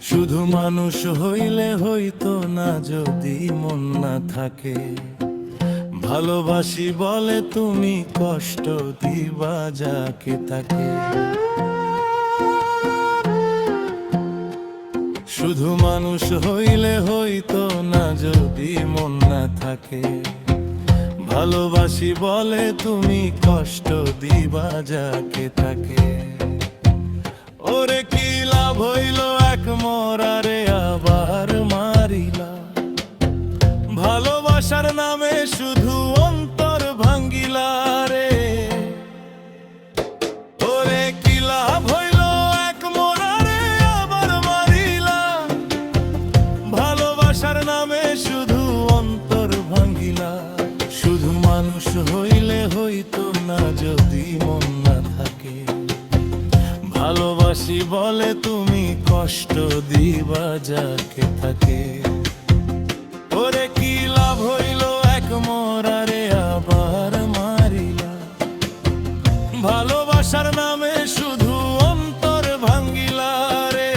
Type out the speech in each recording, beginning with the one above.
শুধু মানুষ হইলে হইতো না যদি মন না থাকে। ভালোবাসি বলে তুমি কষ্ট দিবা যাকে তাকে। শুধু মানুষ হইলে হইতো না যদি মন না থাকে। ভালোবাসি বলে তুমি কষ্ট দিবা যাকে তাকে। ওরে কি লাভ হইল এক মরারে আবার মারিলা। ভালোবাসার নামে শুধু অন্তর ভাঙ্গিলা রে। ওরে কি লাভ হইল এক মরারে আবার মারিলা। ভালোবাসার নামে শুধু অন্তর ভাঙ্গিলা। শুধু মানুষ হইলে হইতো না যদি মন না থাকে। ভালোবাসি বলে তুমি কষ্ট দিবা যাকে থাকে। ওরে কি লাভ হইল এক মরারে আবার মারিলা। ভালোবাসার নামে শুধু অন্তর ভাঙ্গিলা রে।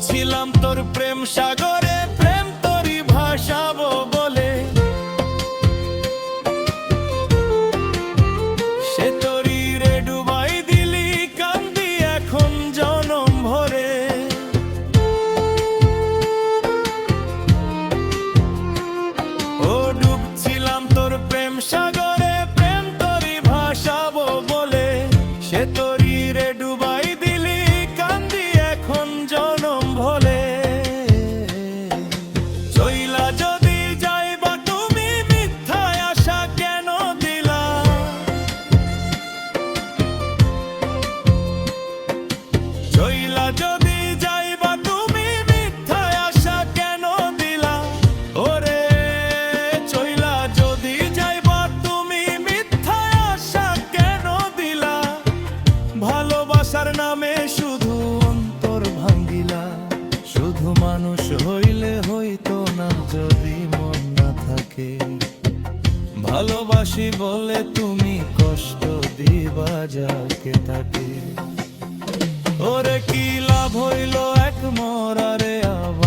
ছিলাম তোর প্রেম সাগরে, প্রেম তোরই ভাসাবো বলে। সে তোরই রে ডুবাই দিলি, কান্দি এখন জনম ভরে। ও ডুবছিলাম তোর প্রেম সাগরে, প্রেম তোরই ভাসাবো বলে। সে তোরই রে ডুবাই দিলি, কান্দি এখন জনম ভোলে। চইলা যদি যাইবা তুমি মিথ্যায় আশা কেন দিলা। চইলা যদি যাইবা তুমি মিথ্যায় আশা কেন দিলা। ওরে চইলা যদি যাইবা তুমি মিথ্যায় আশা কেন দিলা। ভালোবাসার নামে শুধু অন্তর ভাঙ্গিলা। শুধু মানুষ হইলে হইতো না যদি মন না থাকে। ভালোবাসি বলে তুমি কষ্ট দিবা যাকে তাকে। ওরে কি লাভ হইল এক মরারে আবার